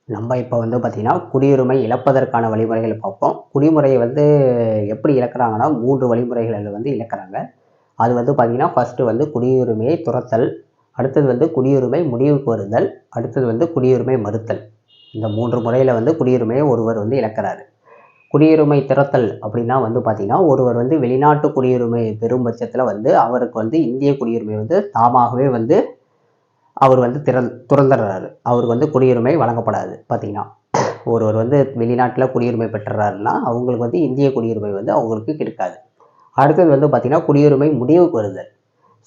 நம்ம இப்போ வந்து பார்த்தீங்கன்னா, குடியுரிமை இழப்பதற்கான வழிமுறைகள பார்ப்போம். குடிமுறைய வந்து எப்படி இழக்குறாங்கன்னா, 3 வழிமுறைகள்ல வந்து இழக்குறாங்க. அது வந்து பார்த்தீங்கன்னா, ஃபர்ஸ்ட்டு வந்து குடியுரிமையை துறத்தல், அடுத்தது வந்து குடியுரிமை முடிவுக்கு வருதல், அடுத்தது வந்து குடியுரிமை மறுத்தல். இந்த 3 முறையில வந்து குடியுரிமையை ஒருவர் வந்து இழக்கிறாரு. குடியுரிமை துறத்தல் அப்படின்னா வந்து பார்த்தீங்கன்னா, ஒருவர் வந்து வெளிநாட்டு குடியுரிமை பெறும் பட்சத்தில வந்து, அவருக்கு வந்து இந்திய குடியுரிமை வந்து தாமாகவே வந்து அவர் வந்து துறந்துர்றாரு. அவருக்கு வந்து குடியுரிமை வழங்கப்படாது பார்த்தீங்கன்னா. ஒருவர் வந்து வெளிநாட்டில குடியுரிமை பெற்றுறாருன்னா, அவங்களுக்கு வந்து இந்திய குடியுரிமை வந்து அவங்களுக்கு கிடைக்காது. அடுத்தது வந்து பார்த்தீங்கன்னா, குடியுரிமை முடிவுக்கு வருதல்.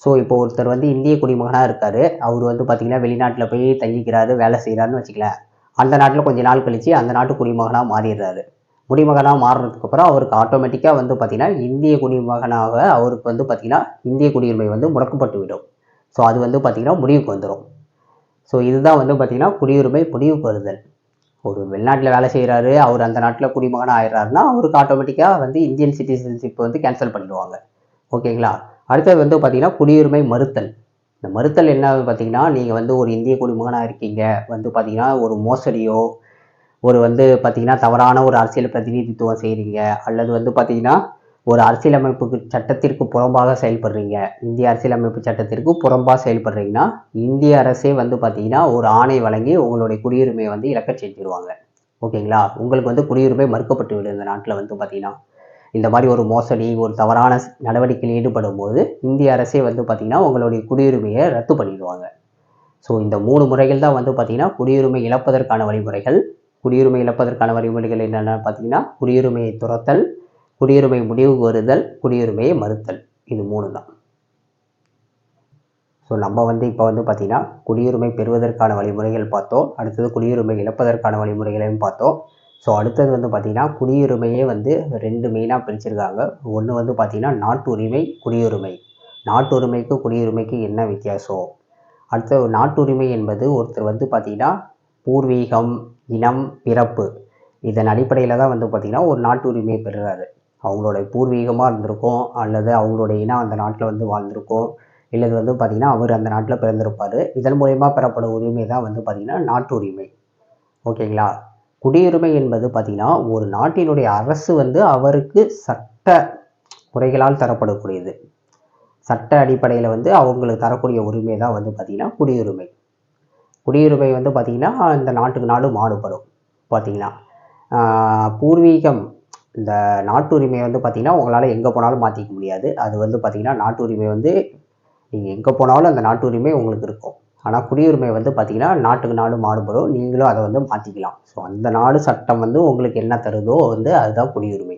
ஸோ, இப்போ ஒருத்தர் வந்து இந்திய குடிமகனா இருக்காரு. அவரு வந்து பார்த்தீங்கன்னா, வெளிநாட்டில போய் தங்கிக்கிறாரு, வேலை செய்றாருன்னு வச்சுக்கங்களேன். அந்த நாட்டில கொஞ்ச நாள் கழிச்சு அந்த நாட்டு குடிமகனா மாறிர்றாரு. குடிமகனா மாறுனதுக்கு அப்புறம் அவருக்கு ஆட்டோமேட்டிக்கா வந்து பார்த்தீங்கன்னா, இந்திய குடிமகனாக அவருக்கு வந்து பார்த்தீங்கன்னா, இந்திய குடியுரிமை வந்து முடக்கப்பட்டு விடும். ஸோ, அது வந்து பார்த்தீங்கன்னா, முடிவுக்கு வந்துரும். ஸோ, இதுதான் வந்து பார்த்தீங்கன்னா, குடியுரிமை முடிவுக்கு வருதல். ஒரு வெளிநாட்டில வேலை செய்றாரு, அவரு அந்த நாட்டில குடிமகனா ஆயிடுறாருன்னா, அவருக்கு ஆட்டோமேட்டிக்கா வந்து இந்தியன் சிட்டிசன்ஷிப் வந்து கேன்சல் பண்ணிடுவாங்க. ஓகேங்களா? அடுத்தது வந்து பார்த்தீங்கன்னா, குடியுரிமை மறுத்தல். இந்த மறுத்தல் என்ன பார்த்தீங்கன்னா, நீங்க வந்து ஒரு இந்திய குடிமகனா இருக்கீங்க. வந்து பார்த்தீங்கன்னா, ஒரு மோசடியோ, ஒரு வந்து பார்த்தீங்கன்னா, தவறான ஒரு அரசியல் பிரதிநிதித்துவம் செய்றீங்க. அல்லது வந்து பார்த்தீங்கன்னா, ஒரு அரசியலமைப்புக்கு சட்டத்திற்கு புறம்பாக செயல்படுறீங்க. இந்திய அரசியலமைப்பு சட்டத்திற்கு புறம்பா செயல்படுறீங்கன்னா, இந்திய அரசே வந்து பார்த்தீங்கன்னா, ஒரு ஆணை வழங்கி உங்களுடைய குடியுரிமைய வந்து இழக்கச் செஞ்சுருவாங்க. ஓகேங்களா? உங்களுக்கு வந்து குடியுரிமை மறுக்கப்பட்டு விடும் இந்த நாட்ல வந்து பார்த்தீங்கன்னா. இந்த மாரி ஒரு மோசடி, ஒரு தவறான நடவடிக்கையில் ஈடுபடும்போது, இந்திய அரசே வந்து பார்த்தீங்கன்னா, உங்களுடைய குடியுரிமைய ரத்து பண்ணிடுவாங்க. ஸோ இந்த 3 முறைகள் தான் வந்து பார்த்தீங்கன்னா, குடியுரிமை இழப்பதற்கான வழிமுறைகள். குடியுரிமை இழப்பதற்கான வழிமுறைகள் என்னென்ன பார்த்தீங்கன்னா, குடியுரிமையை துறத்தல், குடியுரிமை முடிவுக்கு வருதல், குடியுரிமையை மறுத்தல். இது 3 தான். ஸோ நம்ம வந்து இப்போ வந்து பார்த்தீங்கன்னா, குடியுரிமை பெறுவதற்கான வழிமுறைகள் பார்த்தோம். அடுத்தது குடியுரிமை இழப்பதற்கான வழிமுறைகளையும் பார்த்தோம். ஸோ அடுத்தது வந்து பார்த்தீங்கன்னா, குடியுரிமையே வந்து 2 மெயினா பிரிச்சிருக்காங்க. ஒண்ணு வந்து பார்த்தீங்கன்னா, நாட்டுரிமை, குடியுரிமை. நாட்டுரிமைக்கும் குடியுரிமைக்கும் என்ன வித்தியாசம்? அடுத்தது நாட்டுரிமை என்பது ஒருத்தர் வந்து பார்த்தீங்கன்னா, பூர்வீகம், இனம், பிறப்பு இதன் அடிப்படையில தான் வந்து பார்த்தீங்கன்னா, ஒரு நாட்டுரிமையை பெறுறாரு. அவங்களோட பூர்வீகமா இருந்திருக்கும், அல்லது அவங்களுடைய இனம் அந்த நாட்ல வந்து வாழ்ந்திருக்கும். இல்லது வந்து பார்த்தீங்கன்னா, அவரு அந்த நாட்ல பிறந்திருப்பாரு. இதன் மூலியமா பெறப்படும் உரிமை தான் வந்து பார்த்தீங்கன்னா, நாட்டுரிமை. ஓகேங்களா? குடியுரிமை என்பது பார்த்தீங்கன்னா, ஒரு நாட்டினுடைய அரசு வந்து அவருக்கு சட்ட முறைகளால் தரப்படக்கூடியது. சட்ட அடிப்படையில வந்து அவங்களுக்கு தரக்கூடிய உரிமை தான் வந்து பார்த்தீங்கன்னா, குடியுரிமை. குடியுரிமை வந்து பார்த்தீங்கன்னா, இந்த நாட்டுக்கு நாடு மாறுபடும். பார்த்தீங்கன்னா, ஆ பூர்வீகம் இந்த நாட்டுரிமை வந்து பார்த்தீங்கன்னா, உங்களால எங்க போனாலும் மாத்திக்க முடியாது. அது வந்து பார்த்தீங்கன்னா, நாட்டுரிமை வந்து நீங்க எங்க போனாலும் அந்த நாட்டுரிமை உங்களுக்கு இருக்கும். ஆனா குடியுரிமை வந்து பார்த்தீங்கன்னா, நாட்டுக்கு நாடு மாறுபடும். நீங்களும் அத வந்து மாத்திக்கலாம். ஸோ அந்த நாடு சட்டம் வந்து உங்களுக்கு என்ன தருதோ வந்து அதுதான் குடியுரிமை.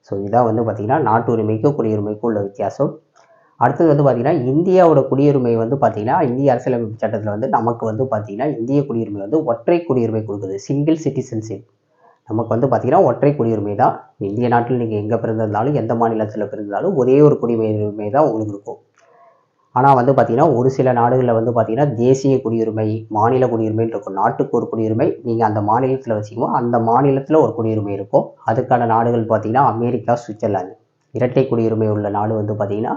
ஸோ இதான் வந்து பார்த்தீங்கன்னா, நாட்டுரிமைக்கும் குடியுரிமைக்கும் உள்ள வித்தியாசம். அடுத்தது வந்து பார்த்தீங்கன்னா, இந்தியாவோட குடியுரிமை வந்து பார்த்தீங்கன்னா, இந்திய அரசியலமைப்பு சட்டத்தில வந்து நமக்கு வந்து பார்த்தீங்கன்னா, இந்திய குடியுரிமை வந்து ஒற்றை குடியுரிமை குடுக்குது. Single citizenship. நமக்கு வந்து பார்த்தீங்கன்னா, ஒற்றை குடியுரிமை தான். இந்திய நாட்டில் நீங்க எங்க பிறந்திருந்தாலும், எந்த மாநிலத்தில பிறந்தாலும் ஒரே ஒரு குடியுரிமை தான் உங்களுக்கு இருக்கும். ஆனா வந்து பார்த்தீங்கன்னா, ஒரு சில நாடுகள்ல வந்து பார்த்தீங்கன்னா, தேசிய குடியுரிமை, மாநில குடியுரிமைன்னு இருக்கும். நாட்டுக்கு ஒரு குடியுரிமை, நீங்க அந்த மாநிலத்தில வசிக்கும்போது, அந்த மாநிலத்தில ஒரு குடியுரிமை இருக்கும். அதுக்கான நாடுகள் பார்த்தீங்கன்னா, அமெரிக்கா, சுவிட்சர்லாந்து. இரட்டை குடியுரிமை உள்ள நாடு வந்து பார்த்தீங்கன்னா,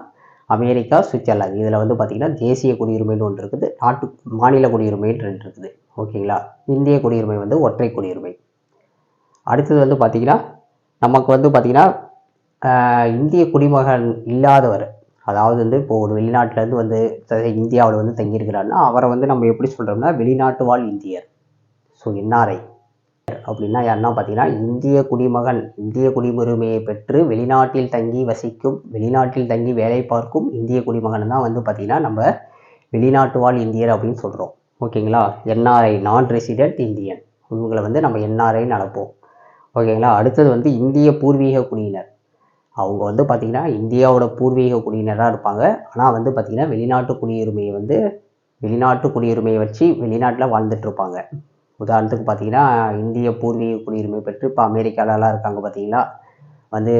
அமெரிக்கா, சுவிட்சர்லாந்து. இதில வந்து பார்த்தீங்கன்னா, தேசிய குடியுரிமைன்னு ஒன்று இருக்குது. மாநில குடியுரிமைன்னு 2 இருக்குது. ஓகேங்களா? இந்திய குடியுரிமை வந்து ஒற்றை குடியுரிமை. அடுத்தது வந்து பார்த்தீங்கன்னா, நமக்கு வந்து பார்த்தீங்கன்னா, இந்திய குடிமகன் இல்லாதவர் அதாவது வந்து இப்போ ஒரு வெளிநாட்டிலேருந்து வந்து இந்தியாவில் வந்து தங்கியிருக்கிறாருன்னா, அவரை வந்து நம்ம எப்படி சொல்றோம்னா, வெளிநாட்டு வாழ் இந்தியர். ஸோ என்ஆர்ஐ அப்படின்னா யாருன்னா பார்த்தீங்கன்னா, இந்திய குடிமகன், இந்திய குடியுரிமையை பெற்று வெளிநாட்டில் தங்கி வசிக்கும், வெளிநாட்டில் தங்கி வேலை பார்க்கும் இந்திய குடிமகன் தான் வந்து பார்த்தீங்கன்னா, நம்ம வெளிநாட்டு வாழ் இந்தியர் அப்படின்னு சொல்றோம். ஓகேங்களா? என்ஆர்ஐ நான் ரெசிடென்ட் இந்தியன். இவங்கள வந்து நம்ம என்ஆர்ஐன்னு அழைப்போம். ஓகேங்களா? அடுத்தது வந்து இந்திய பூர்வீக குடியினர். அவங்க வந்து பார்த்தீங்கன்னா, இந்தியாவோட பூர்வீக குடியினரா இருப்பாங்க. ஆனா வந்து பார்த்தீங்கன்னா, வெளிநாட்டு குடியுரிமைய வச்சு வெளிநாட்ல வாழ்ந்துட்டு இருப்பாங்க. உதாரணத்துக்கு பார்த்தீங்கன்னா, இந்திய பூர்வீக குடியுரிமை பெற்று இப்ப அமெரிக்காலலாம் இருக்காங்க பார்த்தீங்களா? வந்து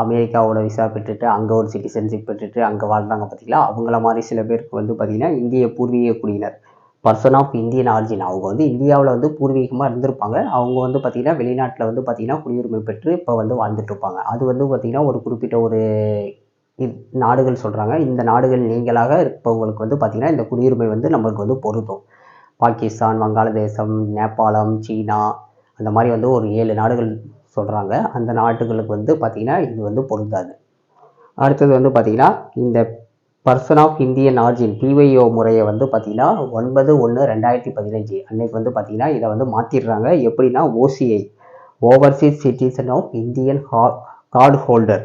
அமெரிக்காவோட விசா பெற்றுட்டு, அங்க ஒரு சிட்டிசன்ஷிப் பெற்றுட்டு அங்க வாழ்றாங்க பார்த்தீங்களா? அவங்கள மாரி சில பேருக்கு வந்து பார்த்தீங்கன்னா, இந்திய பூர்வீக குடியினர். Person of Indian origin. அவங்க வந்து இந்தியாவுல வந்து பூர்வீகமா இருந்திருப்பாங்க. அவங்க வந்து பார்த்தீங்கன்னா, வெளிநாட்ல வந்து பார்த்தீங்கன்னா, குடியுரிமை பெற்று இப்ப வந்து வாழ்ந்துட்டு இருப்பாங்க. அது வந்து பார்த்தீங்கன்னா, ஒரு குறிப்பிட்ட ஒரு நாடுகள் சொல்றாங்க. இந்த நாடுகள் நீங்களாக இருப்பவங்களுக்கு வந்து பார்த்தீங்கன்னா, இந்த குடியுரிமை வந்து நம்மளுக்கு வந்து பொருந்தும். பாகிஸ்தான், வங்காளதேசம், நேபாளம், சீனா அந்த மாதிரி வந்து ஒரு 7 நாடுகள் சொல்கிறாங்க. அந்த நாடுகளுக்கு வந்து பார்த்திங்கன்னா இது வந்து பொருந்தாது. அடுத்தது வந்து பார்த்திங்கன்னா இந்த person of Indian origin PIO முறையை வந்து பார்த்திங்கன்னா 9/1/2015 அன்னைக்கு வந்து பார்த்திங்கன்னா இதை வந்து மாற்றிடுறாங்க. எப்படின்னா OCI overseas citizen of Indian card holder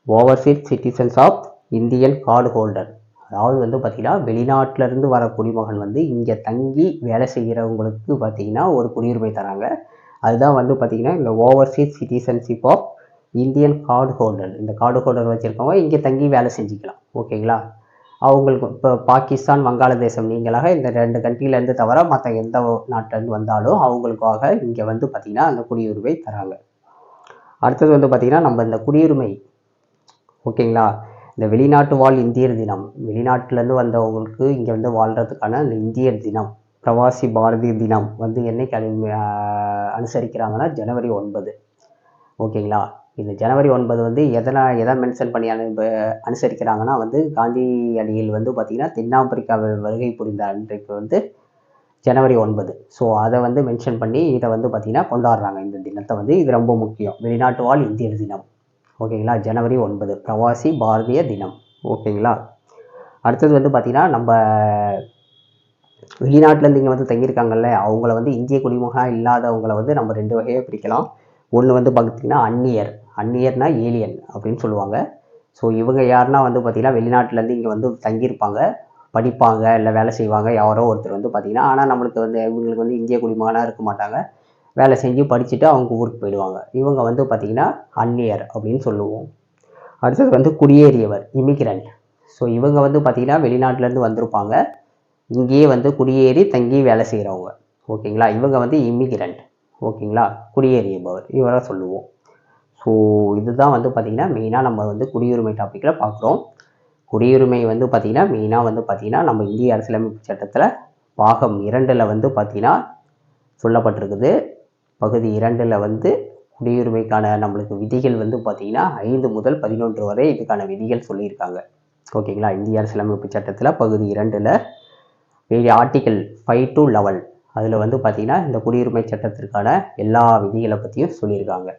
overseas citizens of Indian card holder. அதாவது வந்து பார்த்திங்கன்னா வெளிநாட்டிலேருந்து வர குடிமகன் வந்து இங்கே தங்கி வேலை செய்கிறவங்களுக்கு பார்த்திங்கன்னா ஒரு குடியுரிமை தராங்க. அதுதான் வந்து பார்த்திங்கன்னா இந்த overseas citizenship of Indian card holder. இந்த கார்டு ஹோல்டர் வச்சுருக்கவங்க இங்கே தங்கி வேலை செஞ்சுக்கலாம். ஓகேங்களா? அவங்களுக்கு இப்போ பாகிஸ்தான், வங்காளதேசம் நீங்களாக இந்த 2 கண்ட்ரிலேருந்து தவிர மற்ற எந்த நாட்டிலேருந்து வந்தாலும் அவங்களுக்காக இங்கே வந்து பார்த்திங்கன்னா அந்த குடியுரிமை தராங்க. அடுத்தது வந்து பார்த்திங்கன்னா நம்ம இந்த குடியுரிமை ஓகேங்களா, இந்த வெளிநாட்டு வாழ் இந்தியர் தினம், வெளிநாட்டிலேருந்து வந்தவங்களுக்கு இங்கே வந்து வாழ்கிறதுக்கான இந்த இந்தியர் தினம், பிரவாசி பாரதிய தினம் வந்து என்னைக்கு அனுசரிக்கிறாங்கன்னா ஜனவரி 9. ஓகேங்களா? இந்த ஜனவரி 9 வந்து எதை மென்ஷன் பண்ணி அனுசரிக்கிறாங்கன்னா வந்து காந்தியடிகள் வந்து பார்த்திங்கன்னா தென்னாப்பிரிக்காவில் வருகை புரிந்த அன்றைக்கு வந்து ஜனவரி 9. ஸோ அதை வந்து மென்ஷன் பண்ணி இதை வந்து பார்த்திங்கன்னா கொண்டாடுறாங்க இந்த தினத்தை வந்து. இது ரொம்ப முக்கியம். வெளிநாட்டு வாழ் இந்தியர் தினம். ஓகேங்களா? ஜனவரி 9 பிரவாசி பாரதிய தினம். ஓகேங்களா? அடுத்தது வந்து பார்த்திங்கன்னா நம்ம வெளிநாட்டிலேருந்து இங்கே வந்து தங்கியிருக்காங்கல்ல, அவங்கள வந்து இந்திய குடிமகனாக இல்லாதவங்களை வந்து நம்ம 2 வகையாக பிரிக்கலாம். ஒன்று வந்து பார்த்திங்கன்னா அந்நியர்னா ஏலியன் அப்படின்னு சொல்லுவாங்க. ஸோ இவங்க யாருன்னா வந்து பார்த்திங்கன்னா வெளிநாட்டிலேருந்து இங்கே வந்து தங்கியிருப்பாங்க, படிப்பாங்க, இல்லை வேலை செய்வாங்க, யாரோ ஒருத்தர் வந்து பார்த்திங்கன்னா. ஆனால் நம்மளுக்கு வந்து இவங்களுக்கு வந்து இந்திய குடிமகனாக இருக்க மாட்டாங்க, வேலை செஞ்சு படிச்சுட்டு அவங்க ஊருக்கு போயிடுவாங்க. இவங்க வந்து பார்த்திங்கன்னா அந்நியர் அப்படின்னு சொல்லுவோம். அடுத்தது வந்து குடியேறியவர் இமிகிரண்ட். ஸோ இவங்க வந்து பார்த்திங்கன்னா வெளிநாட்டிலேருந்து வந்திருப்பாங்க, இங்கேயே வந்து குடியேறி தங்கி வேலை செய்கிறவங்க. ஓகேங்களா? இவங்க வந்து இமிகிரண்ட். ஓகேங்களா? குடியேறியவர் இவரை சொல்லுவோம். ஸோ இதுதான் வந்து பார்த்திங்கன்னா மெயினாக நம்ம வந்து குடியுரிமை டாப்பிக்கில் பார்க்குறோம். குடியுரிமை வந்து பார்த்திங்கன்னா மெயினாக வந்து பார்த்திங்கன்னா நம்ம இந்திய அரசியலமைப்பு சட்டத்தில் பாகம் 2 வந்து பார்த்திங்கன்னா சொல்லப்பட்டிருக்குது. பகுதி 2 வந்து குடியுரிமைக்கான நம்மளுக்கு விதிகள் வந்து பார்த்திங்கன்னா 5 முதல் 11 வரை இதுக்கான விதிகள் சொல்லியிருக்காங்க. ஓகேங்களா? இந்திய அரசியலமைப்பு சட்டத்தில் பகுதி 2 ஆர்டிக்கல் 5 to 11 அதில் வந்து பார்த்திங்கன்னா இந்த குடியுரிமை சட்டத்திற்கான எல்லா விதிகளை பற்றியும் சொல்லியிருக்காங்க.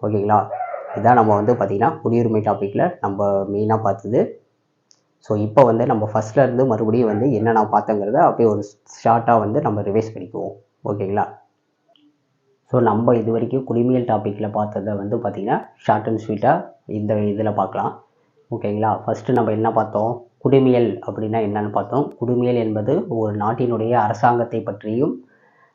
ஓகேங்களா? இதான் நம்ம வந்து பார்த்திங்கன்னா குடியுரிமை டாப்பிக்கில் நம்ம மெயினாக பார்த்தது. ஸோ இப்போ வந்து நம்ம ஃபஸ்ட்லேருந்து மறுபடியும் வந்து என்ன நான் பார்த்தங்கிறத அப்படியே ஒரு ஷார்ட்டாக வந்து நம்ம ரிவைஸ் பண்ணிக்குவோம். ஓகேங்களா? ஸோ நம்ம இது வரைக்கும் குடிமையல் டாப்பிக்கில் பார்த்ததை வந்து பார்த்திங்கன்னா ஷார்ட் அண்ட் ஸ்வீட்டாக இந்த இதில் பார்க்கலாம். ஓகேங்களா? ஃபஸ்ட்டு நம்ம என்ன பார்த்தோம்? குடிமையல் அப்படின்னா என்னன்னு பார்த்தோம். குடிமையல் என்பது ஒரு நாட்டினுடைய அரசாங்கத்தை பற்றியும்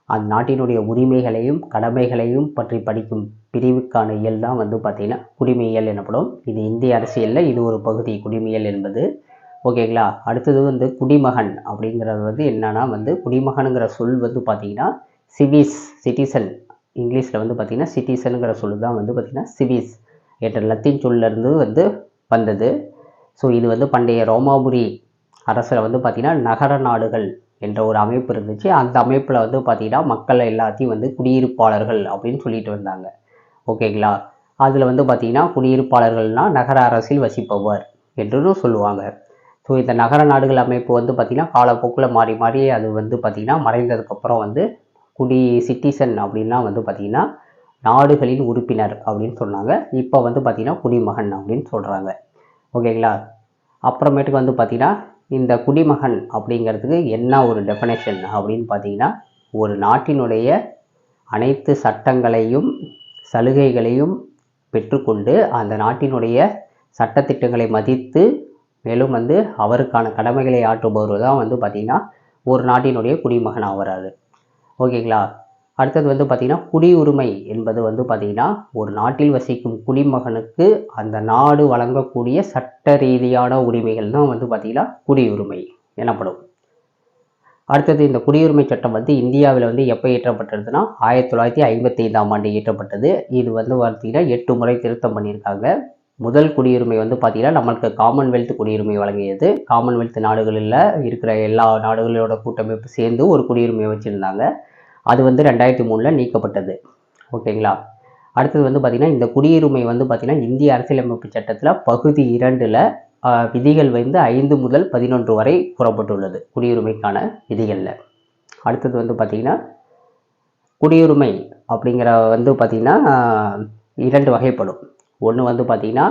அந்த நாட்டினுடைய உரிமைகளையும் கடமைகளையும் பற்றி படிக்கும் பிரிவுக்கான இயல் தான் வந்து பார்த்திங்கன்னா குடிமையியல் எனப்படும். இது இந்திய அரசியலில் இது ஒரு பகுதி குடிமையல் என்பது. ஓகேங்களா? அடுத்தது வந்து குடிமகன் அப்படிங்கிறது வந்து என்னன்னா வந்து குடிமகனுங்கிற சொல் வந்து பார்த்திங்கன்னா சிட்டிசன், இங்கிலீஷில் வந்து பார்த்திங்கன்னா சிட்டிசனுங்கிற சொல் தான் வந்து பார்த்திங்கன்னா சிவிஸ் என்ற லத்தீன் சொல்லிருந்து வந்து வந்தது. ஸோ இது வந்து பண்டைய ரோமாபுரி அரசில் வந்து பார்த்திங்கன்னா நகர நாடுகள் என்ற ஒரு அமைப்பு இருந்துச்சு. அந்த அமைப்பில் வந்து பார்த்திங்கன்னா மக்கள் எல்லாத்தையும் வந்து குடியிருப்பாளர்கள் அப்படின்னு சொல்லிட்டு வந்தாங்க. ஓகேங்களா? அதில் வந்து பார்த்திங்கன்னா குடியிருப்பாளர்கள்னால் நகர அரசில் வசிப்பவர் என்று சொல்லுவாங்க. ஸோ இந்த நகர நாடுகள் அமைப்பு வந்து பார்த்திங்கன்னா காலப்போக்கில் மாறி மாறி அது வந்து பார்த்திங்கன்னா மறைந்ததுக்கப்புறம் வந்து சிட்டிசன் அப்படின்னா வந்து பார்த்திங்கன்னா நாடுகளின் உறுப்பினர் அப்படின்னு சொன்னாங்க. இப்போ வந்து பார்த்திங்கன்னா குடிமகன் அப்படின்னு சொல்கிறாங்க. ஓகேங்களா? அப்புறமேட்டுக்கு வந்து பார்த்திங்கன்னா இந்த குடிமகன் அப்படிங்கிறதுக்கு என்ன ஒரு டெஃபனேஷன் அப்படின்னு பார்த்திங்கன்னா ஒரு நாட்டினுடைய அனைத்து சட்டங்களையும் சலுகைகளையும் பெற்றுக்கொண்டு அந்த நாட்டினுடைய சட்டத்திட்டங்களை மதித்து மேலும் வந்து அவருக்கான கடமைகளை ஆற்றுபவர் தான் வந்து பார்த்திங்கன்னா ஒரு நாட்டினுடைய குடிமகன் ஆகிறாரு. ஓகேங்களா? அடுத்தது வந்து பார்த்திங்கன்னா குடியுரிமை என்பது வந்து பார்த்திங்கன்னா ஒரு நாட்டில் வசிக்கும் குடிமகனுக்கு அந்த நாடு வழங்கக்கூடிய சட்ட ரீதியான உரிமைகள் தான் வந்து பார்த்திங்கன்னா குடியுரிமை எனப்படும். அடுத்தது இந்த குடியுரிமை சட்டம் வந்து இந்தியாவில் வந்து எப்போ இயற்றப்பட்டதுன்னா 1955ஆம் ஆண்டு இயற்றப்பட்டது. இது வந்து பார்த்திங்கன்னா 8 முறை திருத்தம் பண்ணியிருக்காங்க. முதல் குடியுரிமை வந்து பார்த்திங்கன்னா நம்மளுக்கு காமன்வெல்த் குடியுரிமை வழங்கியது. காமன்வெல்த் நாடுகளில் இருக்கிற எல்லா நாடுகளோட கூட்டமைப்பு சேர்ந்து ஒரு குடியுரிமையை வச்சுருந்தாங்க. அது வந்து 2003 நீக்கப்பட்டது. ஓகேங்களா? அடுத்தது வந்து பார்த்திங்கன்னா இந்த குடியுரிமை வந்து பார்த்திங்கன்னா இந்திய அரசியலமைப்பு சட்டத்தில் பகுதி 2 விதிகள் வந்து 5 முதல் 11 வரை கூறப்பட்டுள்ளது குடியுரிமைக்கான விதிகளில். அடுத்தது வந்து பார்த்திங்கன்னா குடியுரிமை அப்படிங்கிற வந்து பார்த்திங்கன்னா 2 வகைப்படும். ஒன்று வந்து பார்த்திங்கன்னா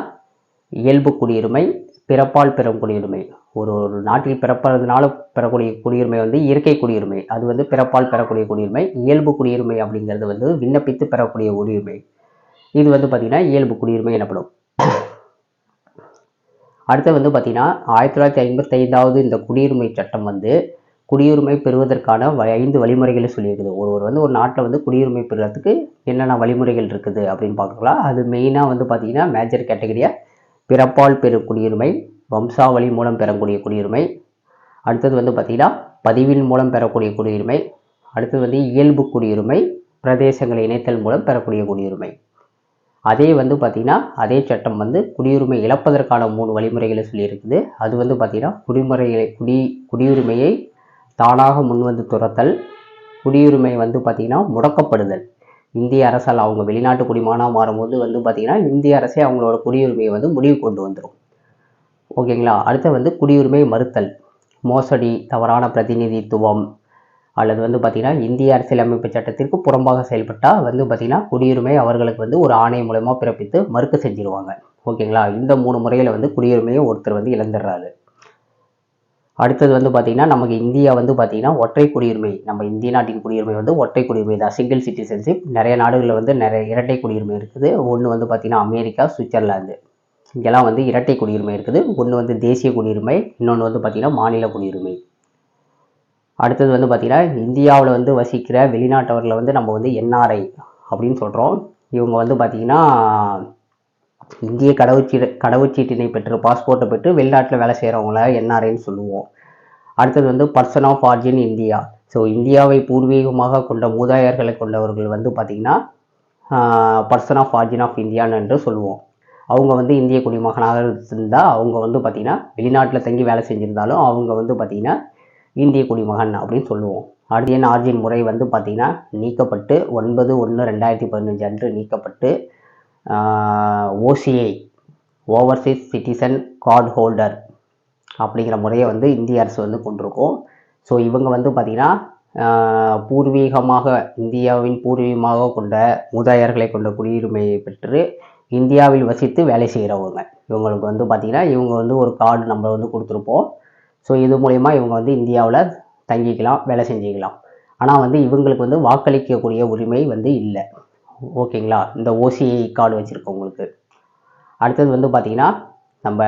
இயல்பு குடியுரிமை, பிறப்பால் பெறும் குடியுரிமை. ஒரு நாட்டில் பிறப்பதனால பெறக்கூடிய குடியுரிமை வந்து இயற்கை குடியுரிமை, அது வந்து பிறப்பால் பெறக்கூடிய குடியுரிமை. இயல்பு குடியுரிமை அப்படிங்கிறது வந்து விண்ணப்பித்து பெறக்கூடிய குடியுரிமை, இது வந்து பார்த்திங்கன்னா இயல்பு குடியுரிமை எனப்படும். அடுத்து வந்து பார்த்திங்கன்னா 1955வது இந்த குடியுரிமை சட்டம் வந்து குடியுரிமை பெறுவதற்கான 5 வழிமுறைகளை சொல்லியிருக்குது. ஒருவர் வந்து ஒரு நாட்டில் வந்து குடியுரிமை பெறுறதுக்கு என்னென்ன வழிமுறைகள் இருக்குது அப்படின்னு பார்க்கலாம். அது மெயினாக வந்து பார்த்திங்கன்னா மேஜர் கேட்டகரியாக பிறப்பால் பெறும் குடியுரிமை, வம்சாவளி மூலம் பெறக்கூடிய குடியுரிமை, அடுத்தது வந்து பார்த்திங்கன்னா பதிவின் மூலம் பெறக்கூடிய குடியுரிமை, அடுத்தது வந்து இயல்பு குடியுரிமை, பிரதேசங்களை இணைத்தல் மூலம் பெறக்கூடிய குடியுரிமை. அதே வந்து பார்த்திங்கன்னா அதே சட்டம் வந்து குடியுரிமை இழப்பதற்கான 3 வழிமுறைகளை சொல்லியிருக்குது. அது வந்து பார்த்திங்கன்னா குடியுரிமையை தானாக முன்வந்து துரத்தல், குடியுரிமை வந்து பார்த்திங்கன்னா முடக்கப்படுதல். இந்திய அரசால் அவங்க வெளிநாட்டு குடிமகனாக மாறும்போது வந்து பார்த்திங்கன்னா இந்திய அரசே அவங்களோட குடியுரிமையை வந்து முடிவு கொண்டு வந்துடும். ஓகேங்களா. அடுத்து வந்து குடியுரிமை மறுத்தல், மோசடி, தவறான பிரதிநிதித்துவம், அல்லது வந்து பார்த்திங்கன்னா இந்திய அரசியலமைப்பு சட்டத்திற்கு புறம்பாக செயல்பட்டால் வந்து பார்த்திங்கன்னா குடியுரிமை அவர்களுக்கு வந்து ஒரு ஆணை மூலமாக பிறப்பித்து மறுக்க செஞ்சிருவாங்க. ஓகேங்களா. இந்த 3 முறையில் வந்து குடியுரிமையை ஒருத்தர் வந்து இழந்துடுறாரு. அடுத்தது வந்து பார்த்திங்கன்னா நமக்கு இந்தியா வந்து பார்த்திங்கன்னா ஒற்றை குடியுரிமை, நம்ம இந்திய நாட்டின் குடியுரிமை வந்து ஒற்றை குடியுரிமை தான், சிங்கிள் சிட்டிசன்ஷிப். நிறைய நாடுகளில் வந்து நிறைய இரட்டை குடியுரிமை இருக்குது. ஒன்று வந்து பார்த்திங்கன்னா அமெரிக்கா, சுவிட்சர்லாந்து, இங்கெல்லாம் வந்து இரட்டை குடியுரிமை இருக்குது. ஒன்று வந்து தேசிய குடியுரிமை, இன்னொன்று வந்து பார்த்திங்கன்னா மாநில குடியுரிமை. அடுத்தது வந்து பார்த்திங்கன்னா இந்தியாவில் வந்து வசிக்கிற வெளிநாட்டவர்களை வந்து நம்ம வந்து என்ஆர்ஐ அப்படின்னு சொல்கிறோம். இவங்க வந்து பார்த்திங்கன்னா இந்திய கடவுச்சீட்டினை பெற்று பாஸ்போர்ட்டை பெற்று வெளிநாட்டில் வேலை செய்கிறவங்கள என்ஆர்ஐன்னு சொல்லுவோம். அடுத்தது வந்து person of origin India. So இந்தியாவை பூர்வீகமாக கொண்ட மூதாதையர்களை கொண்டவர்கள் வந்து பார்த்திங்கன்னா பர்சன் ஆஃப் ஆர்ஜின் ஆஃப் இந்தியான்னு என்று சொல்லுவோம். அவங்க வந்து இந்திய குடிமகனாக இருந்தால் அவங்க வந்து பார்த்திங்கன்னா வெளிநாட்டில் தங்கி வேலை செஞ்சுருந்தாலும் அவங்க வந்து பார்த்திங்கன்னா இந்திய குடிமகன் அப்படின்னு சொல்லுவோம். ஆர்டியன் ஆர்ஜின் முறை வந்து பார்த்திங்கன்னா நீக்கப்பட்டு 9/1/2015 அன்று நீக்கப்பட்டு OCI overseas citizen card holder அப்படிங்கிற முறையை வந்து இந்திய அரசு வந்து கொண்டிருக்கோம். ஸோ இவங்க வந்து பார்த்திங்கன்னா இந்தியாவின் பூர்வீகமாக கொண்ட மூதாதையர்களை கொண்ட குடியுரிமையை பெற்று இந்தியாவில் வசித்து வேலை செய்கிறவங்க. இவங்களுக்கு வந்து பார்த்திங்கன்னா இவங்க வந்து ஒரு கார்டு நம்ம வந்து கொடுத்துருப்போம். ஸோ இது மூலயமா இவங்க வந்து இந்தியாவில் தங்கிக்கலாம், வேலை செஞ்சுக்கலாம். ஆனால் வந்து இவங்களுக்கு வந்து வாக்களிக்கக்கூடிய உரிமை வந்து இல்லை. ஓகேங்களா. இந்த ஓசிஐ கார்டு வச்சுருக்கவங்களுக்கு. அடுத்தது வந்து பார்த்திங்கன்னா நம்ம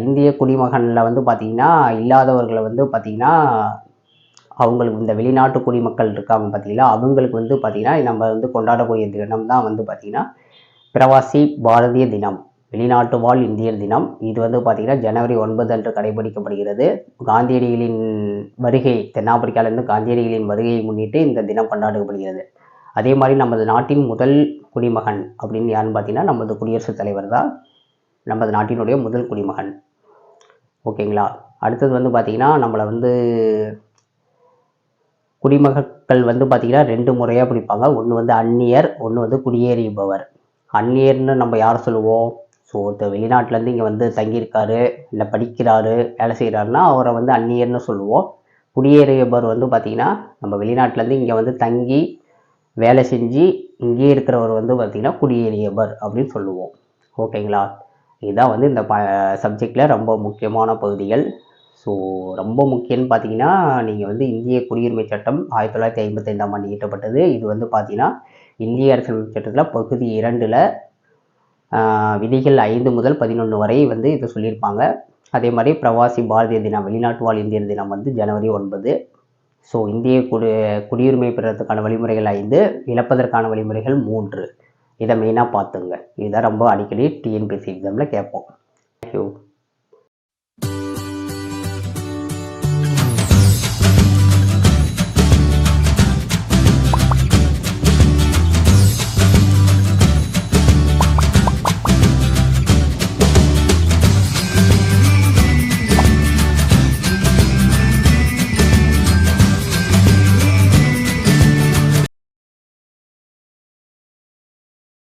இந்திய குடிமகனில் வந்து பார்த்திங்கன்னா இல்லாதவர்களை வந்து பார்த்திங்கன்னா அவங்களுக்கு இந்த வெளிநாட்டு குடிமக்கள் இருக்காங்க பார்த்திங்களா, அவங்களுக்கு வந்து பார்த்திங்கன்னா நம்ம வந்து கொண்டாடக்கூடிய தினம் தான் வந்து பார்த்திங்கன்னா பிரவாசி பாரதிய தினம், வெளிநாட்டு வாழ் இந்தியர் தினம். இது வந்து பார்த்திங்கன்னா ஜனவரி 9 அன்று கடைபிடிக்கப்படுகிறது. காந்தியடிகளின் வருகை, தென்னாப்பிரிக்காவிலேருந்து காந்தியடிகளின் வருகையை முன்னிட்டு இந்த தினம் கொண்டாடப்படுகிறது. அதே மாதிரி நமது நாட்டின் முதல் குடிமகன் அப்படின்னு யாருன்னு பார்த்தீங்கன்னா நமது குடியரசுத் தலைவர் தான் நமது நாட்டினுடைய முதல் குடிமகன். ஓகேங்களா. அடுத்தது வந்து பார்த்திங்கன்னா நம்மளை வந்து குடிமக்கள் வந்து பார்த்திங்கன்னா 2 முறையாக பிடிப்பாங்க. ஒன்று வந்து அந்நியர், ஒன்று வந்து குடியேறியவர். அந்நியர்னு நம்ம யாரை சொல்லுவோம்? ஸோ ஒருத்தர் வெளிநாட்டிலேருந்து இங்கே வந்து தங்கியிருக்காரு, இல்லை படிக்கிறாரு, வேலை செய்கிறாருன்னா அவரை வந்து அந்நியர்னு சொல்லுவோம். குடியேறியவர் வந்து பார்த்திங்கன்னா நம்ம வெளிநாட்டிலேருந்து இங்கே வந்து தங்கி வேலை செஞ்சு இங்கே இருக்கிறவர் வந்து பார்த்திங்கன்னா குடியேறியவர் அப்படின்னு சொல்லுவோம். ஓகேங்களா. இதுதான் வந்து இந்த சப்ஜெக்டில் ரொம்ப முக்கியமான பகுதிகள். ஸோ ரொம்ப முக்கியம்னு பார்த்தீங்கன்னா நீங்கள் வந்து இந்திய குடியுரிமை சட்டம் 1955ஆம் ஆண்டு இயற்றப்பட்டது. இது வந்து பார்த்தீங்கன்னா இந்திய அரசியலமைப்பு சட்டத்தில் பகுதி 2ல் விதிகள் 5 முதல் 11 வரை வந்து இதை சொல்லியிருப்பாங்க. அதே மாதிரி பிரவாசி பாரதிய தினம், வெளிநாட்டு வாழ் இந்தியர் தினம் வந்து ஜனவரி 9. ஸோ இந்திய குடியுரிமை பெறுறதுக்கான வழிமுறைகள் 5, இழப்பதற்கான வழிமுறைகள் 3. இதை மெயினாக பார்த்துங்க. இதுதான் ரொம்ப அடிக்கடி டிஎன்பிஎஸ்சி எக்ஸாமில் கேட்போம். தேங்க்யூ.